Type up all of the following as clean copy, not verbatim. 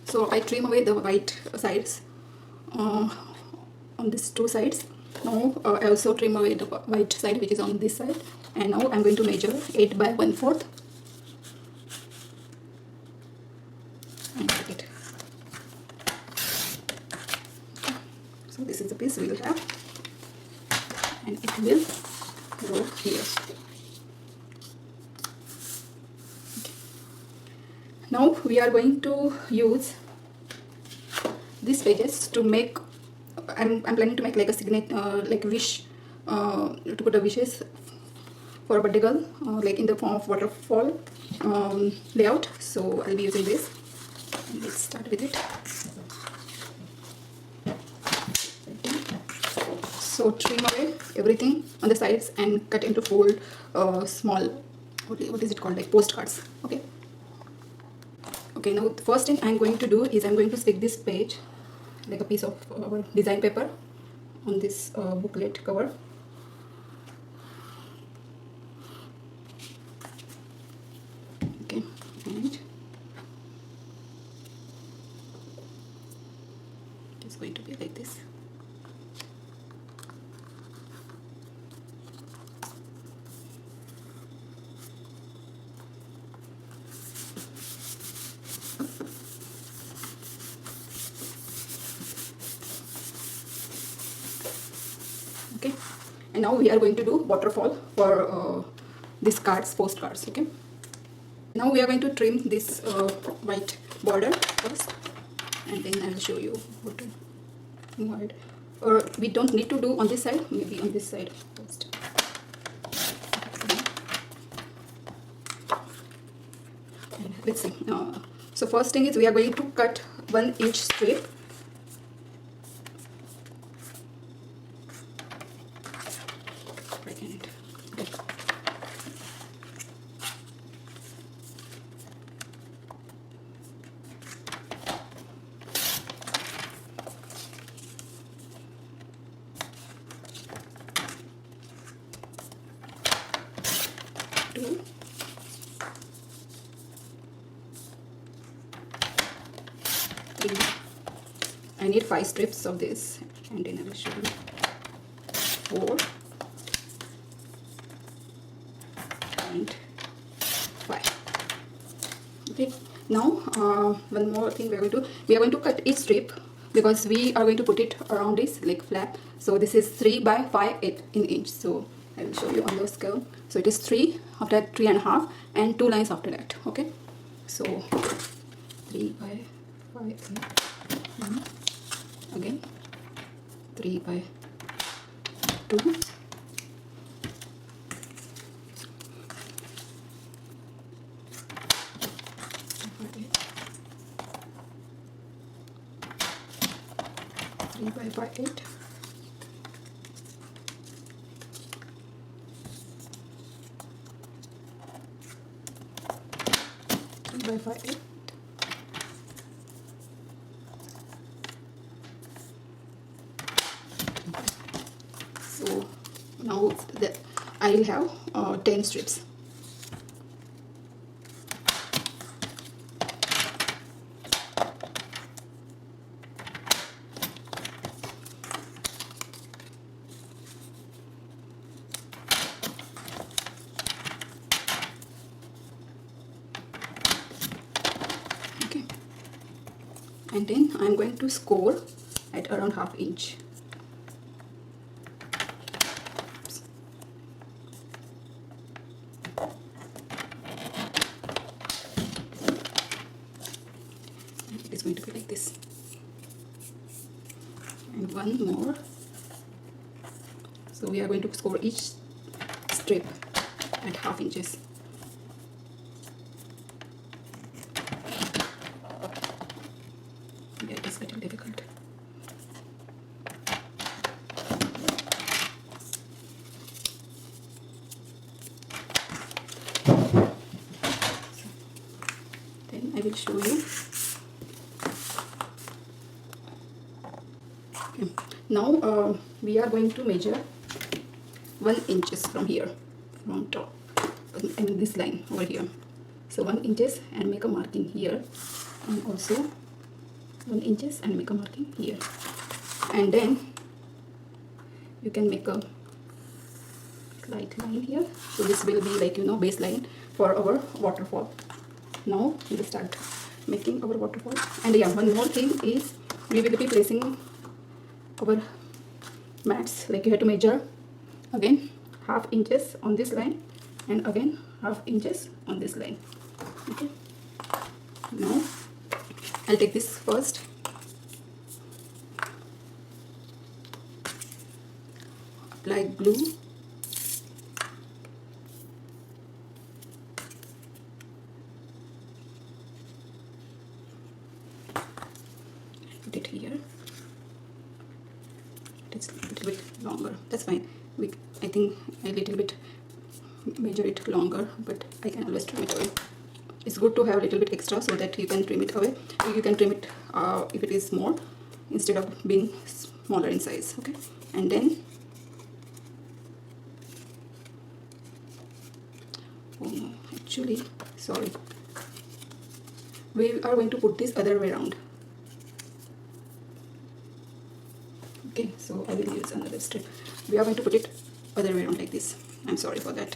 So I trim away the white sides on these two sides. Now I also trim away the white side which is on this side, and now I'm going to measure 8 by 1/4 and cut it. So this is the piece we will have, and it will go here. Okay. Now we are going to use these pages to make, I'm planning to make like a signature, like wish, to put the wishes for a birthday girl, like in the form of waterfall layout. So I'll be using this. And let's start with it. So trim away everything on the sides and cut into fold small, what is it called, like postcards. Okay. Okay, now the first thing I'm going to do is I'm going to stick this page, like a piece of design paper, on this booklet cover. Okay, and it's going to be like this. Okay, and now we are going to do waterfall for these cards, postcards. Okay, now we are going to trim this white border first, and then I will show you how to move it. Or we don't need to do on this side, maybe on this side first. And let's see. So first thing is we are going to cut 1 inch strip. I need 5 strips of this, and then I will show you 4 and 5. Okay, now one more thing we are going to cut each strip, because we are going to put it around this like flap. So this is 3 by 5 in inch. So I will show you on the scale. So it is 3, after that 3.5, and 2 lines after that. Okay, so 3 by 5, again 3 by 2, 3 by 5, 8, 3 by 5, 8. So now I will have 10 strips. Okay, and then I'm going to score at around 1/2 inch. It is going to be like this. And one more. So we are going to score each strip at 1/2 inches. Yeah, it is getting difficult. Then I will show you. Okay. Now we are going to measure 1 inches from here, from top, and this line over here. So 1 inches, and make a marking here, and also 1 inches and make a marking here, and then you can make a slight line here. So this will be like, you know, baseline for our waterfall. Now we'll start making our waterfall. And yeah, one more thing is we will be placing our mats, like you have to measure again half inches on this line and again half inches on this line. Okay, now I'll take this first. Apply glue. Put it here. It's a little bit longer. That's fine. I think a little bit measure it longer, but I can always trim it away. It's good to have a little bit extra so that you can trim it away. You can trim it if it is more instead of being smaller in size. Okay, and then oh no, actually, sorry. We are going to put this other way around. Okay, so I will use another strip. We are going to put it other way around like this. I'm sorry for that,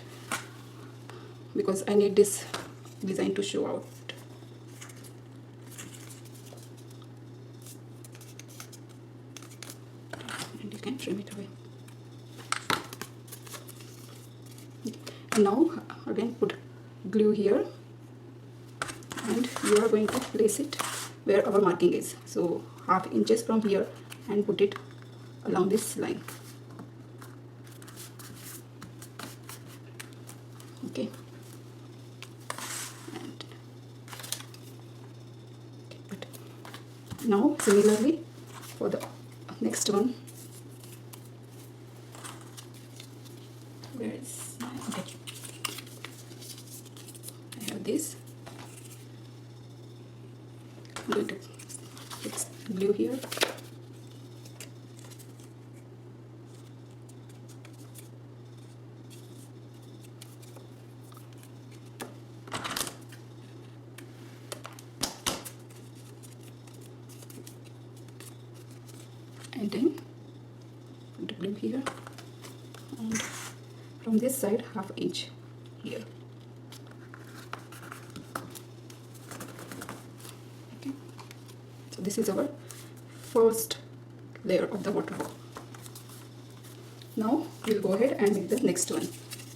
because I need this design to show out. And you can trim it away. And now again put glue here, and you are going to place it where our marking is. So half inches from here and put it along this line. Okay, and good. Now similarly for the next one. Where is my, okay, I have this. I'm going to put glue here. And then put the glue here, and from this side half inch here. Okay, so this is our first layer of the waterfall. Now we'll go ahead and make the next one.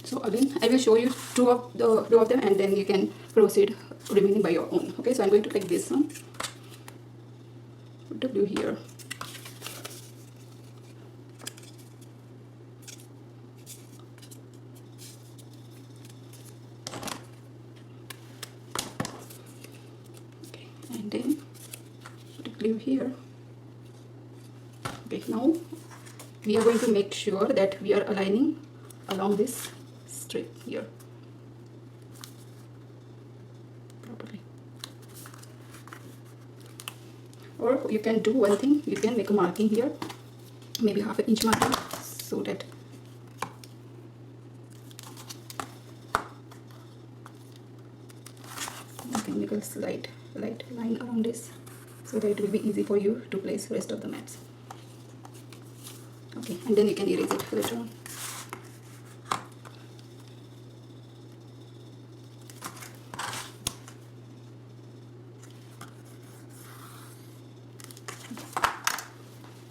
So again I will show you two of them, and then you can proceed remaining by your own. Okay, so I'm going to take this one, put the glue here. And then put glue here. Okay, now we are going to make sure that we are aligning along this strip here properly. Or you can do one thing, you can make a marking here, maybe half an inch marking, so that you can make a slight light line around this, so that it will be easy for you to place the rest of the mats. Okay, and then you can erase it later on.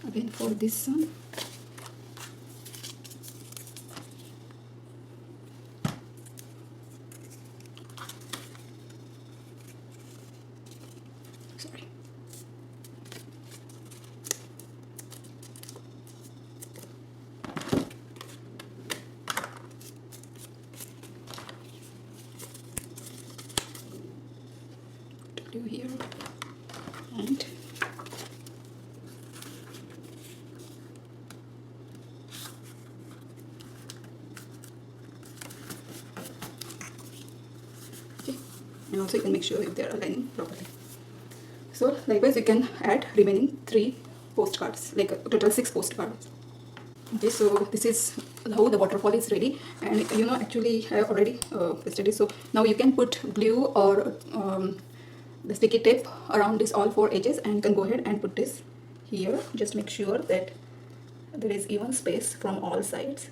Again for this one, sorry. Glue here, and okay, and also you can make sure if they are aligning properly. So likewise you can add remaining 3 postcards, like a total 6 postcards. Okay, so this is how the waterfall is ready, and you know, actually I have already pasted it. So now you can put glue or the sticky tape around this all four edges, and you can go ahead and put this here. Just make sure that there is even space from all sides.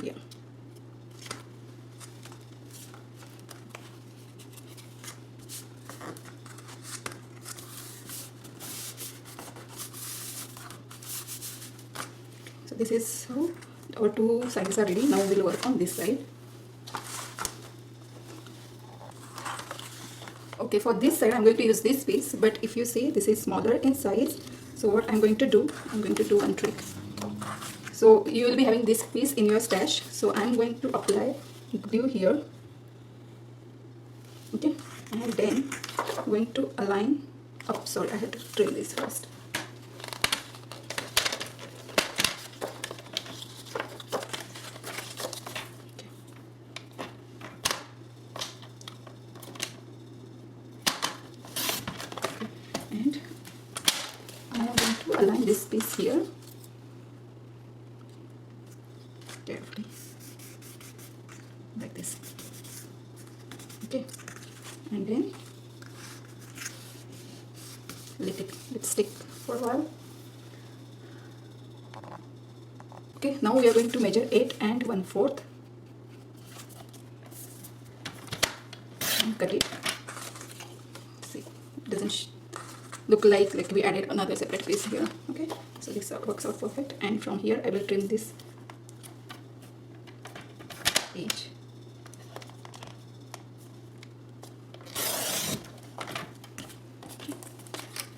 Yeah. So this is how our two sides are ready. Now we'll work on this side. Okay, for this side I'm going to use this piece, but if you see this is smaller in size, so what I'm going to do one trick. So you will be having this piece in your stash, so I'm going to apply glue here, okay, and then I'm going to align up. Sorry, I have to trim this first. And I am going to align this piece here carefully, like this, okay, and then let stick for a while. Okay, now we are going to measure 8 and 1/4 and cut it. See, it doesn't look like we added another separate piece here. Okay, so this works out perfect, and from here I will trim this edge.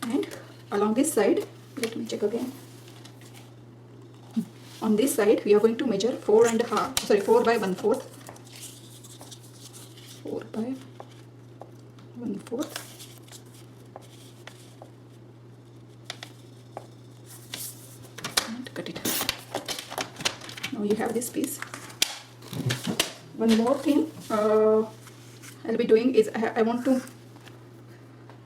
And along this side, let me check again. On this side we are going to measure 4 by 1/4. 4 by 1/4. And cut it. Now you have this piece. One more thing I'll be doing is I want to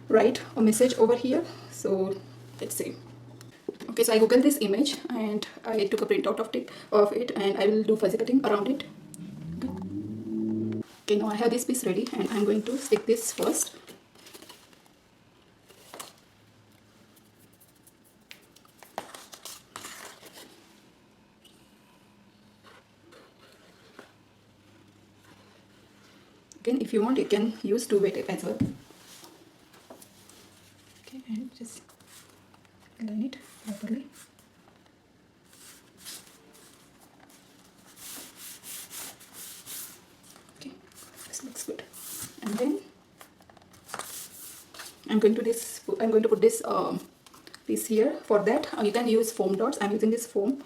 write a message over here. So let's see. Okay, so I googled this image and I took a printout of it, and I will do fuzzy cutting around it. Okay, now I have this piece ready, and I'm going to stick this first. Again, if you want, you can use two-way tape as well. Okay, and just align it properly. Okay, this looks good. And then I'm going to put this piece here. For that, you can use foam dots. I'm using this foam.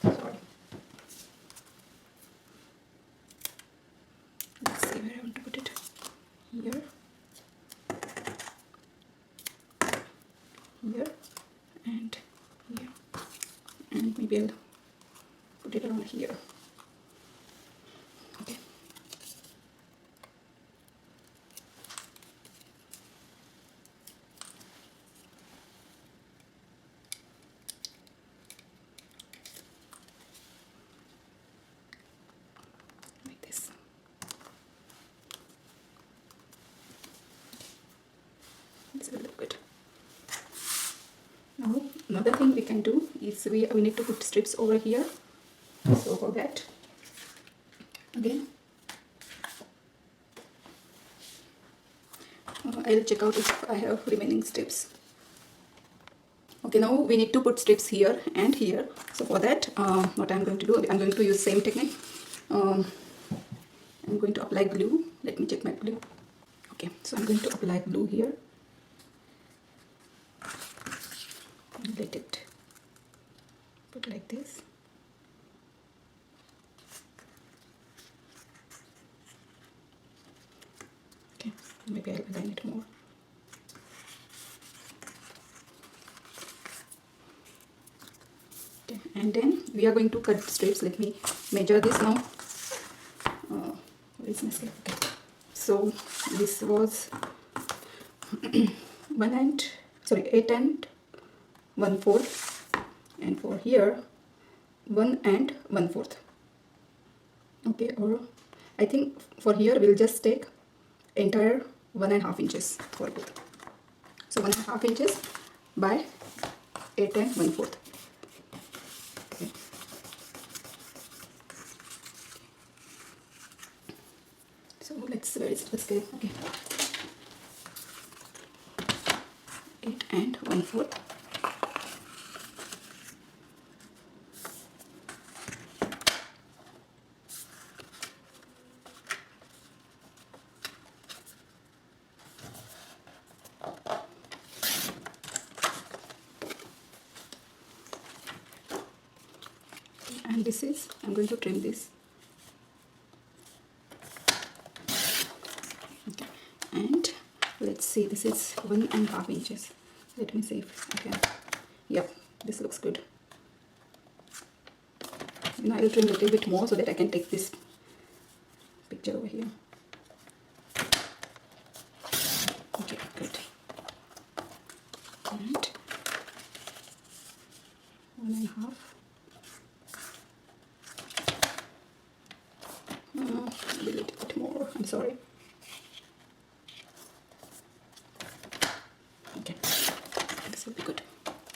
Sorry. Let's see where I want to put it. Here. Here and here, and maybe I'll put it around here. Okay. Like this. This will look good. Now another thing we can do is we need to put strips over here. So for that, again, I'll check out if I have remaining strips. Okay, now we need to put strips here and here. So for that, what I'm going to do, I'm going to use same technique. I'm going to apply glue. Let me check my glue. Okay, so I'm going to apply glue here. Let it put like this. Okay, maybe I'll align it more. Okay, and then we are going to cut strips. Let me measure this now. Where is my scale? Okay, so this was 8 and 1/4, and for here 1 and 1/4. Okay, or I think for here we'll just take entire 1.5 inches for both. So 1.5 inches by 8 and 1/4. Okay. So let's get okay. 8 and 1/4. And this is, I'm going to trim this. Okay, and let's see, this is 1.5 inches. Let me see if I can. Yep, this looks good. Now I'll trim a little bit more so that I can take this picture over here. Okay, good. And 1.5. Maybe a little bit more. I'm sorry. Okay, this will be good.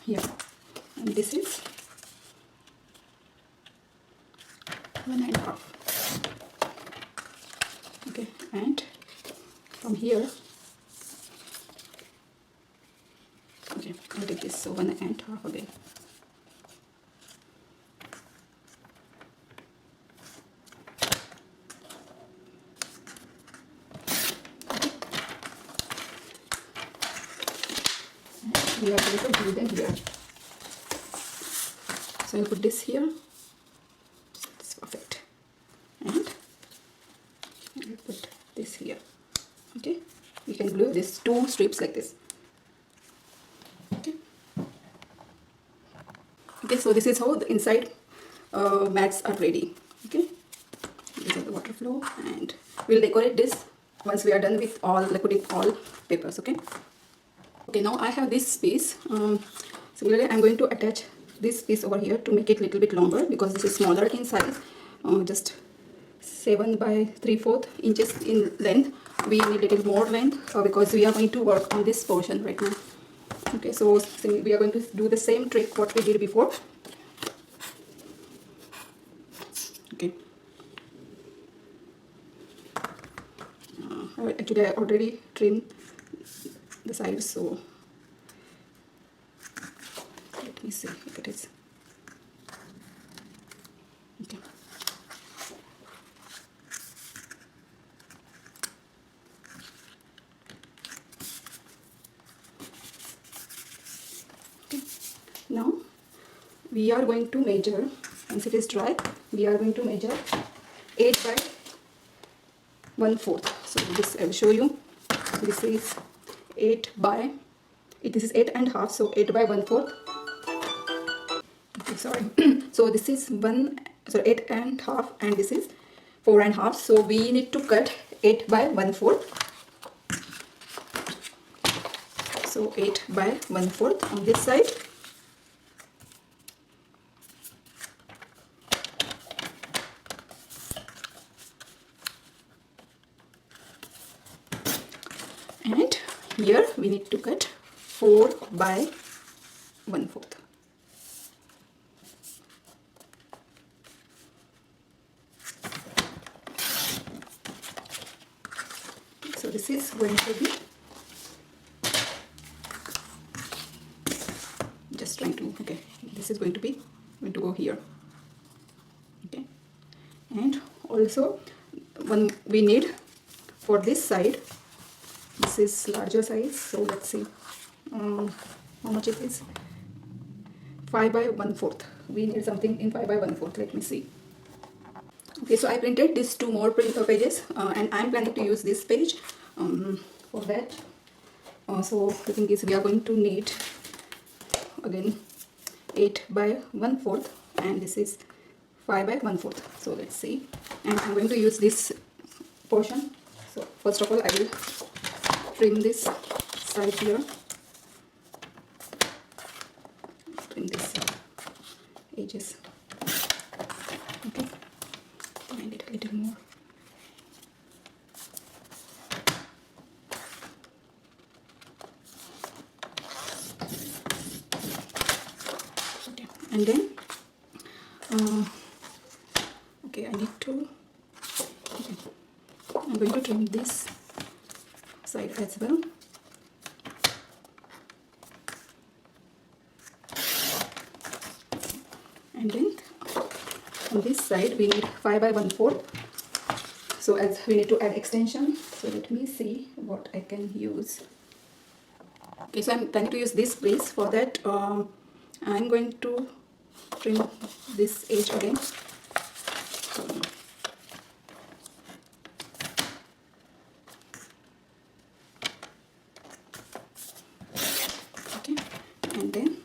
Yeah, and this is 1.5. Okay, and from here, okay, I'll take this, so 1.5 again. We are going to glue them here. So I'll put this here. It's perfect. And I'll put this here. Okay. You can glue these 2 strips like this. Okay. Okay. So this is how the inside mats are ready. Okay. These are the water flow, and we'll decorate this once we are done with all, like putting all papers. Okay. Okay, now I have this piece. Similarly, I'm going to attach this piece over here to make it a little bit longer because this is smaller in size, just 7 by 3/4 inches in length. We need a little more length because we are going to work on this portion right now. Okay, so we are going to do the same trick what we did before. Okay. Actually, I already trimmed the sides, so let me see if it is okay. Okay, now we are going to measure, once it is dry, we are going to measure 8 by 1/4. So this I will show you. This is 8 by, this is 8.5, so 8 by 1/4. Okay, sorry. So this is 8.5, and this is 4.5. So we need to cut 8 by 1/4. So 8 by 1/4 on this side. And here we need to cut 4 by 1/4. So this is going to be, just trying to, okay, this is going to go here. Okay, and also one we need for this side. This is larger size, so let's see how much it is. 5 by 1/4. We need something in 5 by 1/4. Let me see. Okay, so I printed these 2 more pages, and I'm planning to use this page for that. So the thing is, we are going to need again 8 by 1/4, and this is 5 by 1/4. So let's see, and I'm going to use this portion. So first of all, I will trim this side here, trim this edges. And then okay, I need to, okay, I'm going to trim this side as well. And then on this side we need 5 by 1/4. So as we need to add extension, so let me see what I can use. Okay, so I'm planning to use this piece. For that I'm going to trim this edge again. Okay, and then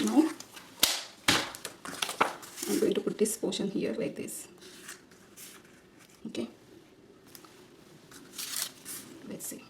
now I'm going to put this portion here like this. Okay, let's see.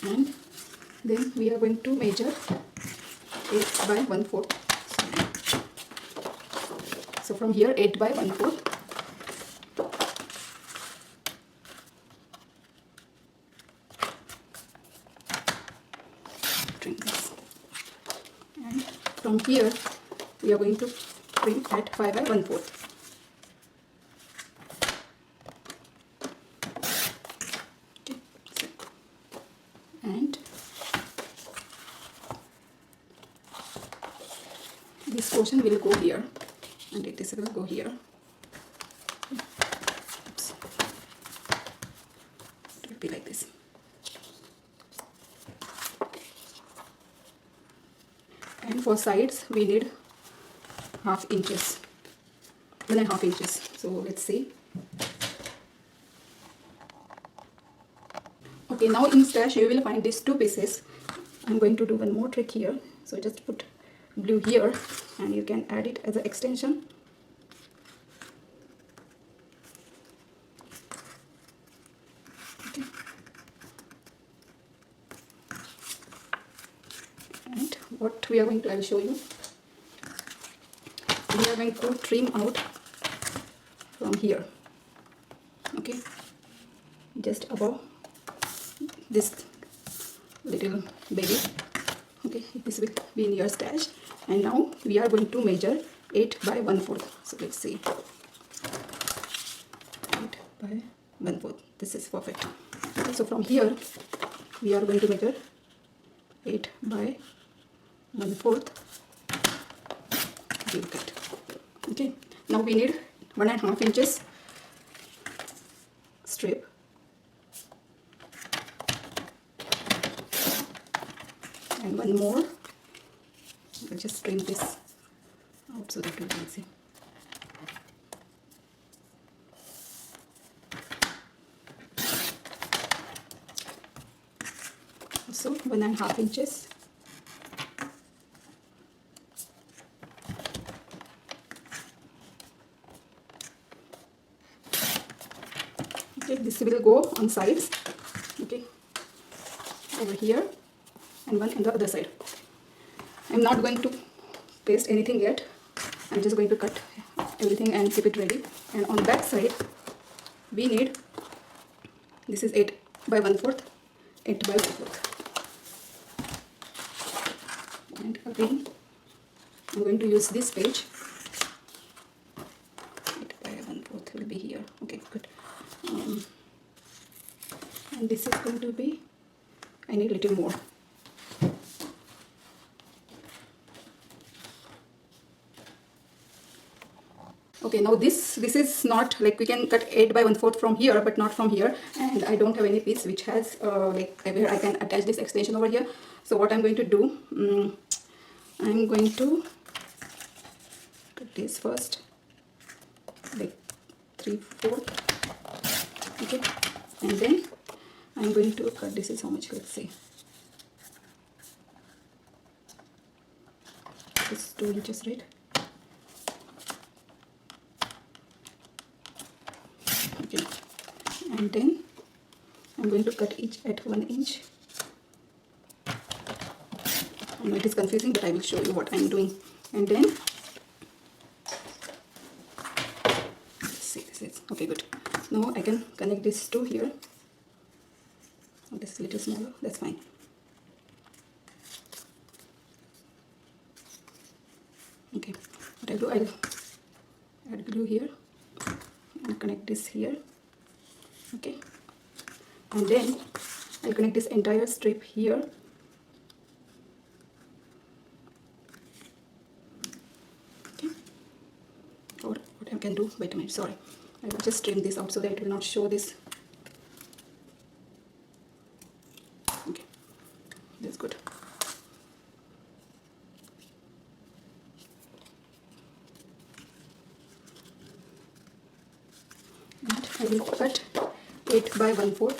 And then we are going to measure 8 by 1/4. So from here 8 by 1/4. Trim this. And from here we are going to trim at 5 by 1/4. Okay, so, and this portion will go here, and this will go here. Oops. It will be like this. And for sides we need 1/2 inches, 1.5 inches. So let's see. Okay, now in stash you will find these 2 pieces. I'm going to do one more trick here. So just put blue here and you can add it as an extension. Okay. And what we are going to, I will show you. We are going to trim out from here. Okay, just above this little baby. Okay, this will be in your stash. And now we are going to measure 8 by 1/4. So let's see, 8 by 1/4. This is perfect. Okay, so from here we are going to measure 8 by 1/4. Give cut. Okay, now we need 1.5 inches strip. And one more. I'll just trim this out so that it will be easy. So 1.5 inches. Okay, this will go on sides. Okay, over here, and one on the other side. I'm not going to paste anything yet. I'm just going to cut everything and keep it ready. And on back side we need, this is 8 by 1/4, 8 by 1/4. And again I'm going to use this page. 8 by 1/4 will be here. Okay, good. And this is going to be, I need a little more. Okay, now this is not like, we can cut 8 by 1/4 from here, but not from here. And I don't have any piece which has like where I can attach this extension over here. So what I'm going to do, I'm going to cut this first, like 3/4. Okay, and then I'm going to cut, this is how much, let's see, this is 2 inches, right? and then I'm going to cut each at 1 inch. I know it is confusing, but I will show you what I'm doing. And then let's see, this is okay, good. Now I can connect this to here. Oh, this is a little smaller, that's fine. Okay, what I'll do, I'll add glue here and connect this here. Okay, and then I'll connect this entire strip here. Okay, or what I can do, wait a minute, sorry, I will just trim this out so that it will not show this. Okay, that's good. And I will cut 8 by 1/4.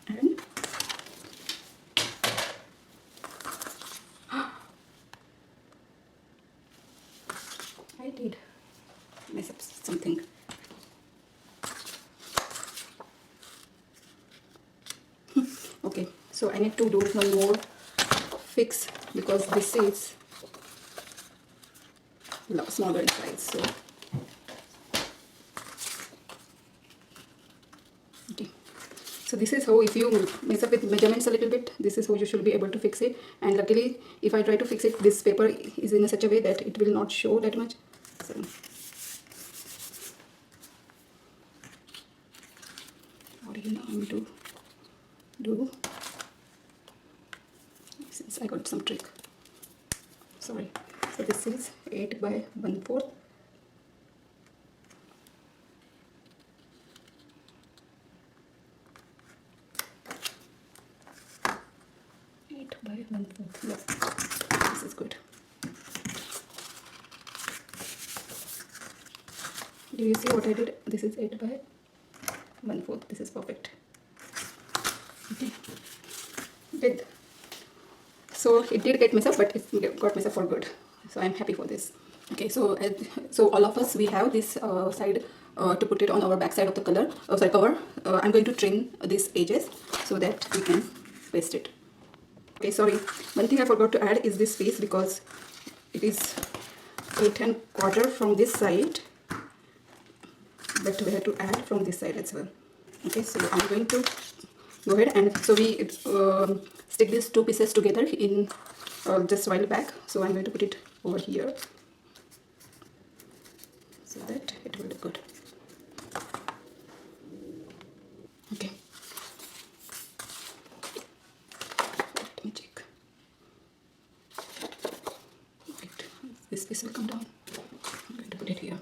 And I did mess up something. Okay, so I need to do one more fix because this is a lot smaller in size. So okay, so this is how, if you mess up with measurements a little bit, this is how you should be able to fix it. And luckily, if I try to fix it, this paper is in such a way that it will not show that much. So what do you know I'm to do? Since I got some trick, sorry. So this is 8 by 1/4. 8 by 1/4. Yes, this is good. Do you see what I did? This is 8 by 1/4. This is perfect. Okay. Good. So it did get messed up, but it got messed up for good. So I'm happy for this. Okay, so all of us, we have this side to put it on our back side of the cover. I'm going to trim these edges so that we can paste it. Okay, sorry. One thing I forgot to add is this piece, because it is 8 1/4 from this side, but we have to add from this side as well. Okay, so I'm going to go ahead and so we stick these two pieces together in just a while back. So I'm going to put it over here so that it will look good. Okay, let me check. Right. This piece will come down. I'm going to put it here.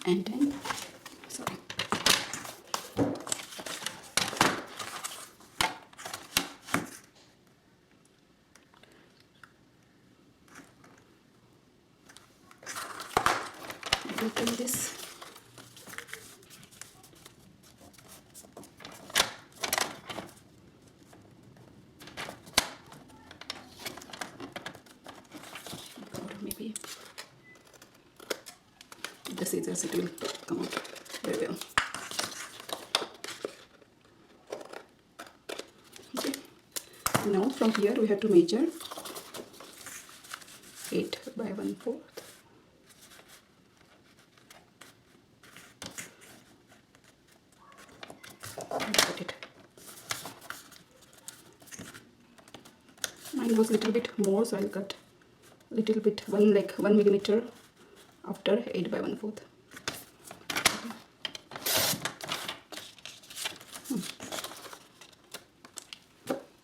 And then, sorry, I will trim this. Or maybe the scissors, it will come out very well. Okay, now from here we have to measure 8 by 1/4. Put it. Mine was a little bit more, so I'll cut a little bit, 1 millimeter after 8 by 1/4.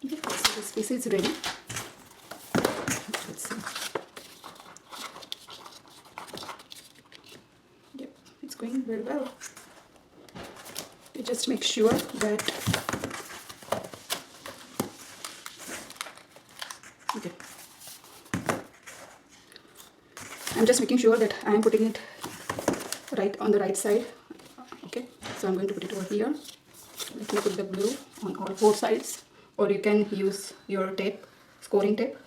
Okay, so this piece is ready. Let's see. Yep, it's going very well. You just make sure that, okay, I'm just making sure that I am putting it right on the right side. Okay, so I'm going to put it over here. Let me put the glue on all four sides, or you can use your tape, scoring tape.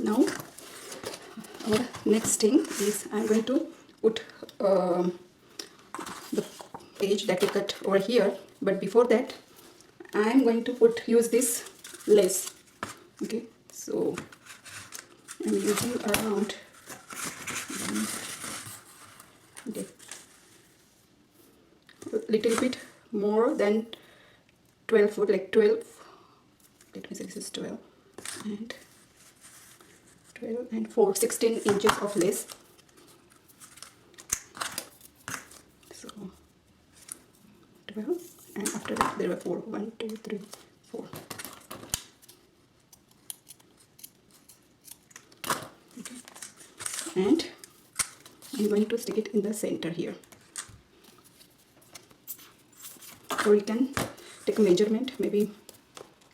Now, our next thing is I'm going to put the page that we cut over here, but before that I'm going to use this lace. Okay, so I'm using around okay, a little bit more than 12 foot, like 12, let me say this is 12 and 12 and 4, 16 inches of lace. So 12, and after that there were 4, 1, 2, 3, 4. Okay, and I'm going to stick it in the center here, or you can take a measurement. Maybe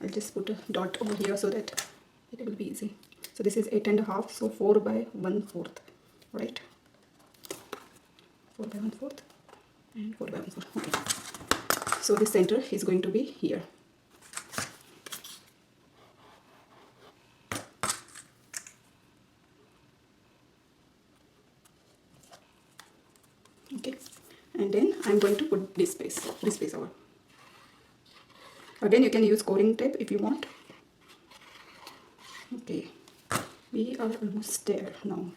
I'll just put a dot over here so that it will be easy. So this is 8.5, so 4 by 1/4, right? 4 by 1/4 and 4 by 1/4. Okay. So the center is going to be here. Okay, and then I'm going to put this piece over. Again, you can use scoring tape if you want. Okay, we are almost there now.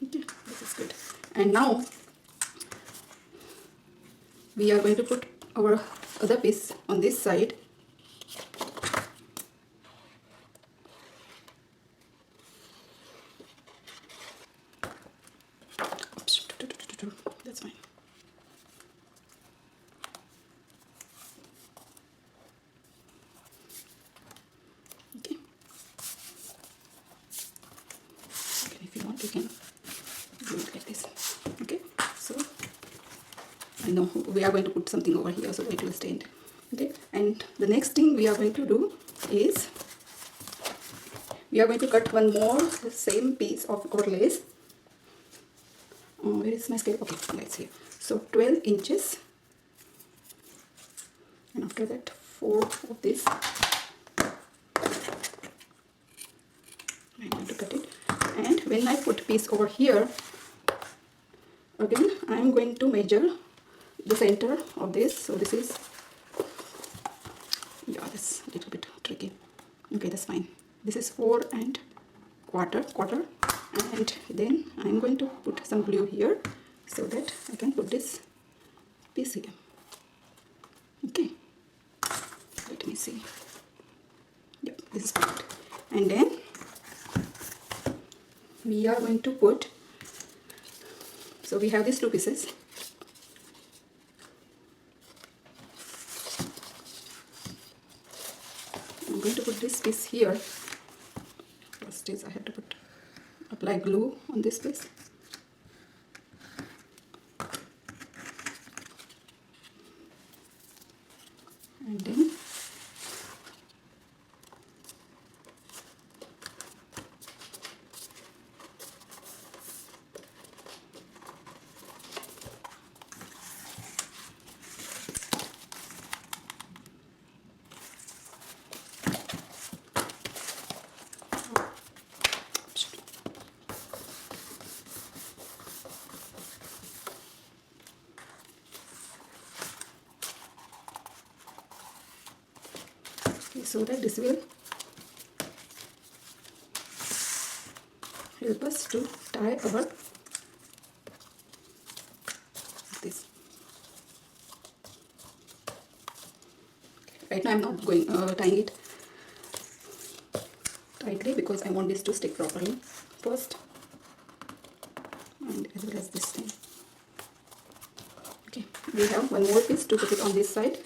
Okay, this is good. And now we are going to put our other piece on this side. That's fine. Okay. Okay, if you want, you can do it like this. Okay, so I know we are going to put something over here so that it will stand. Okay, and the next thing we are going to do is we are going to cut one more same piece of our lace. Where is my scale? Okay, let's see. So 12 inches, and after that 4 of this. I'm going to cut it, and when I put piece over here, again I'm going to measure the center of this. So this is, yeah, that's a little bit tricky. Okay, that's fine. This is 4 and quarter, and then I'm going to put some glue here so that I can put this piece here. Okay, let me see. Yep, this is perfect. And then we are going to put, so we have these two pieces. I'm going to put this piece here. First is I have to apply glue on this piece. And then so that this will help us to tie our this. Right now I'm not going tying it tightly because I want this to stick properly first, and as well as this thing. Okay, we have one more piece to put it on this side.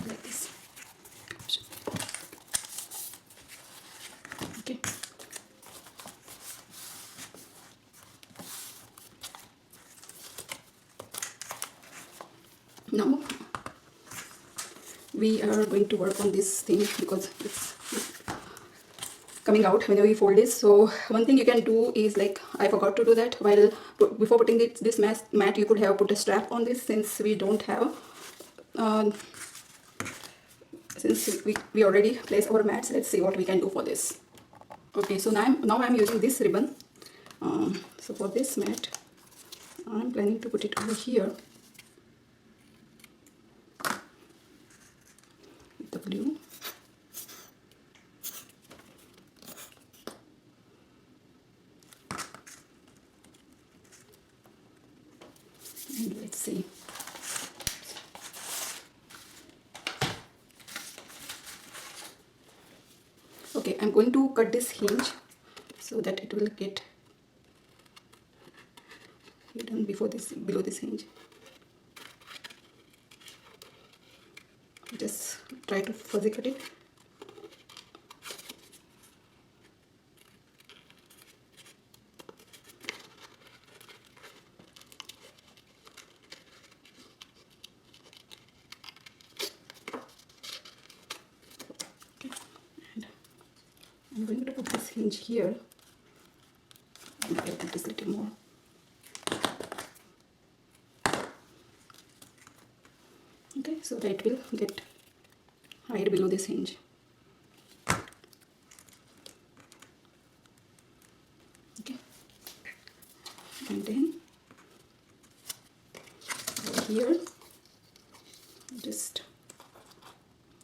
Like this. Okay. Now we are going to work on this thing because it's coming out whenever we fold this. So one thing you can do is, like I forgot to do that while before putting this mat, you could have put a strap on this, since we don't have since we already placed our mats. Let's see what we can do for this. Okay, so now I'm using this ribbon. So for this mat I'm planning to put it over here with the blue. And let's see. Okay, I'm going to cut this hinge so that it will get hidden below this hinge. Just try to fuzzy cut it. Okay. And I'm going to put this hinge here. And I'll put this little more. Okay, so that it will get hide below this hinge. Okay, and then here just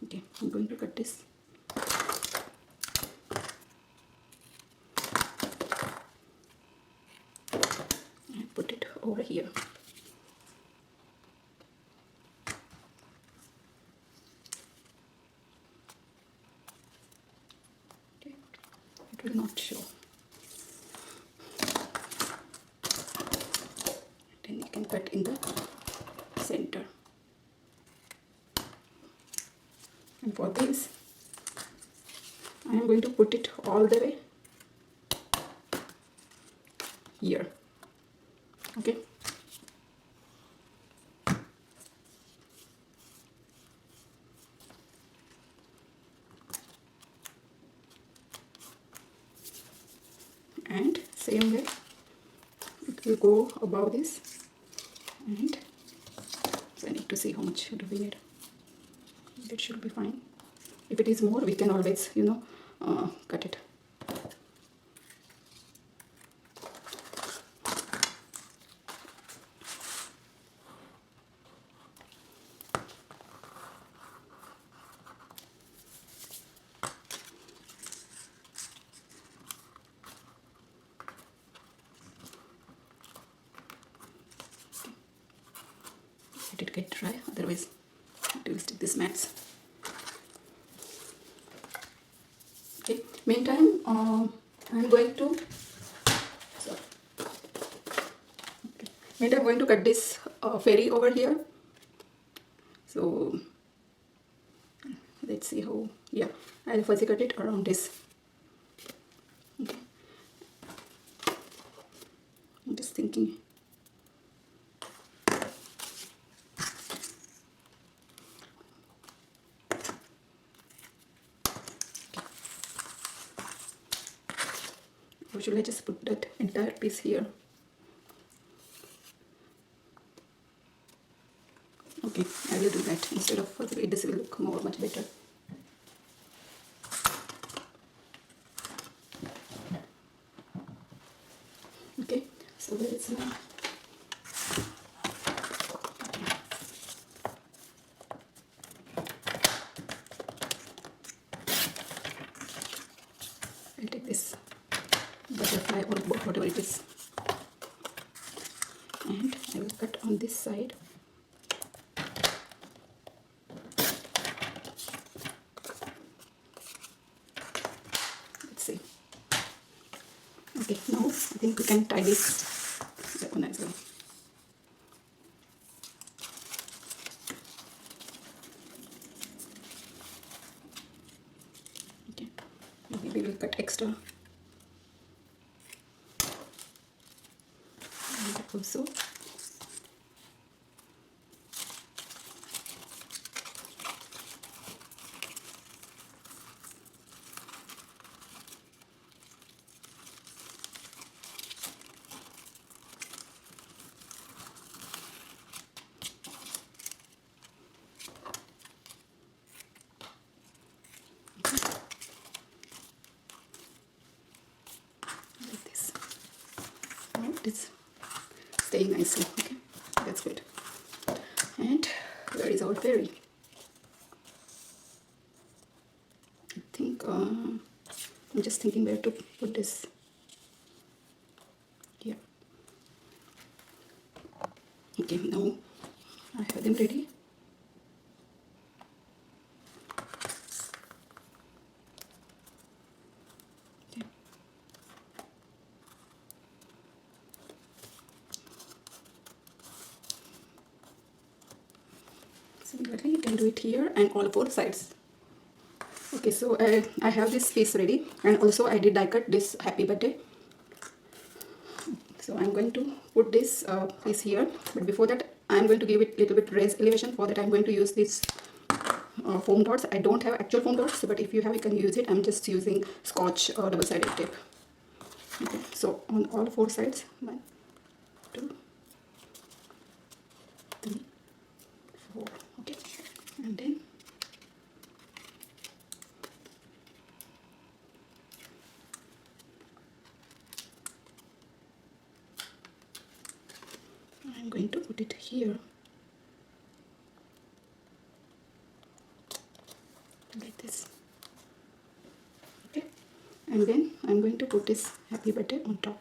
okay, I'm going to cut this. And put it over here. It will not show. Then you can cut in the center. And for this, I am going to put it all the way here. Okay. And same way it will go above this, and so I need to see how much do we need. It should be fine. If it is more, we can always cut it. Let it get dry, otherwise it will stick these mats. Okay, meantime I'm going to cut this fairy over here. So let's see how. Yeah, I'll fuzzy cut it around this. Okay, I'm just thinking. or should I just put that entire piece here? Okay, I will do that instead of further. This will look much better. Okay, so where is now? I'll take this butterfly or whatever it is, and I will cut on this side. Let's see. Okay, now I think we can tie this that one as well. Okay, maybe we will cut extra. And also like this. Now it's staying nicely. Okay, that's good. And where is our fairy? I think I'm just thinking where to put this. Here. Okay, now I have them ready. Okay. Similarly, you can do it here and all four sides. Okay, so I have this piece ready, and also I did die cut this happy birthday. So I'm going to put this piece here, but before that I'm going to give it a little bit raised elevation. For that I'm going to use this foam dots. I don't have actual foam dots, but if you have, you can use it. I'm just using Scotch double-sided tape. Okay, so on all four sides, 1, 2, 3, 4. Okay, and then I'm going to put it here, like this. Okay, and then I'm going to put this happy birthday on top.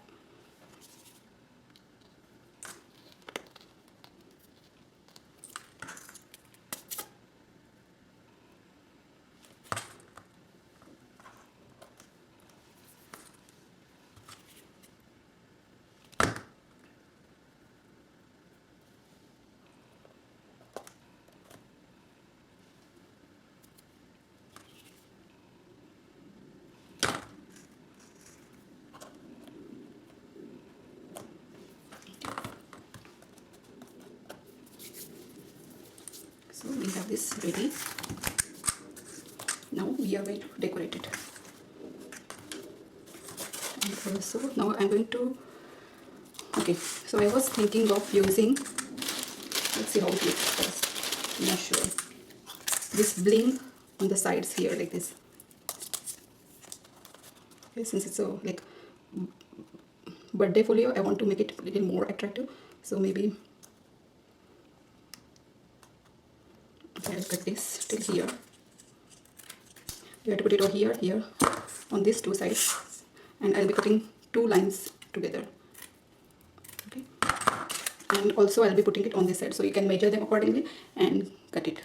So we have this ready. Now we are going to decorate it. And also now I'm going to, okay, so I was thinking of using, let's see how it looks first. I'm not sure. This bling on the sides here, like this. Okay, since it's a like birthday folio, I want to make it a little more attractive. So maybe I'll cut this till here. You have to put it over here, here, on these two sides, and I'll be cutting 2 lines together. Okay, and also I'll be putting it on this side, so you can measure them accordingly and cut it.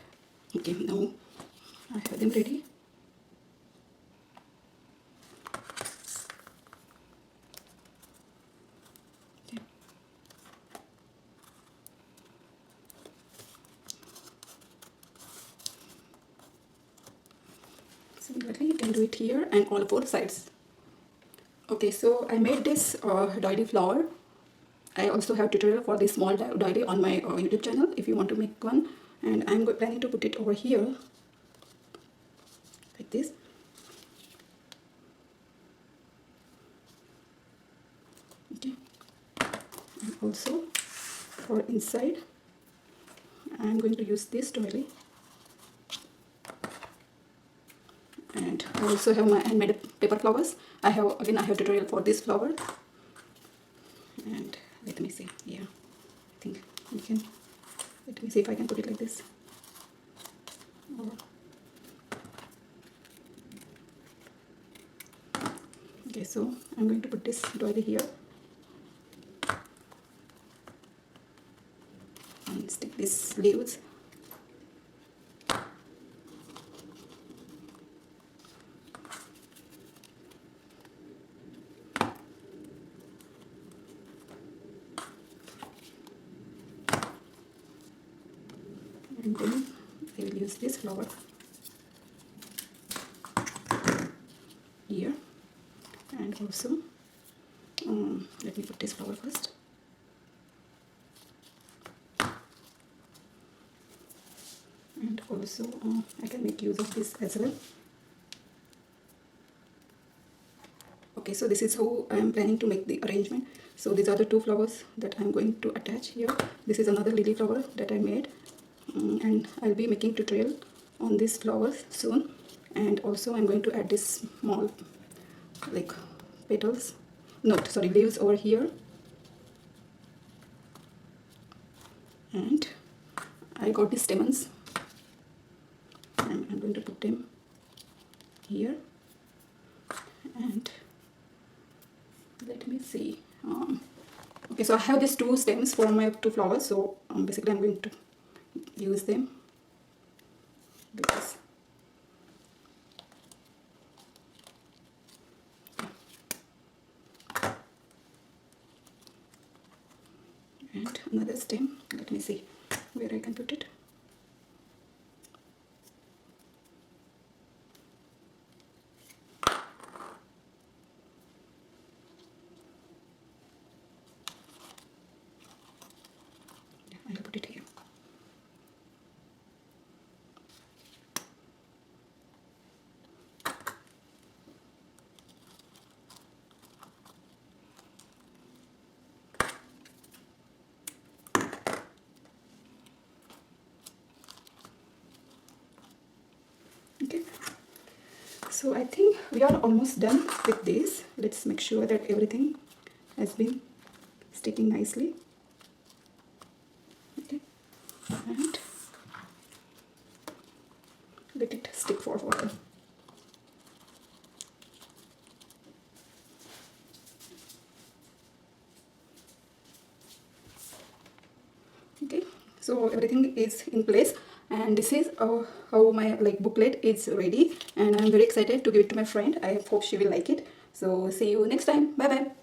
Okay, now I have them ready. Okay. Similarly, you can do it here and all 4 sides. Okay, so I made this doily flower. I also have tutorial for this small doily on my YouTube channel if you want to make one, and I'm planning to put it over here like this. And also for inside, I'm going to use this doily. And I also have my handmade paper flowers. I have tutorial for this flower. And let me see. Yeah, I think we can. Let me see if I can put it like this. Okay, so I'm going to put this doily here and stick these leaves. And then I will use this flower here, and also let me put this flower first. And also I can make use of this as well. Okay, so this is how I am planning to make the arrangement. So these are the two flowers that I am going to attach here. This is another lily flower that I made, and I'll be making tutorial on these flowers soon. And also I'm going to add this small like petals, no sorry, leaves over here. And I got these stamens, and I'm going to put them here. And let me see. Okay, so I have these two stems for my two flowers, so basically I'm going to use them because and another stem. Let me see where I can put it. I'll put it here. Okay, so I think we are almost done with this. Let's make sure that everything has been sticking nicely. Okay, and let it stick for a while. Okay, so everything is in place, and this is how my booklet is ready, and I'm very excited to give it to my friend. I hope she will like it. So see you next time. Bye bye.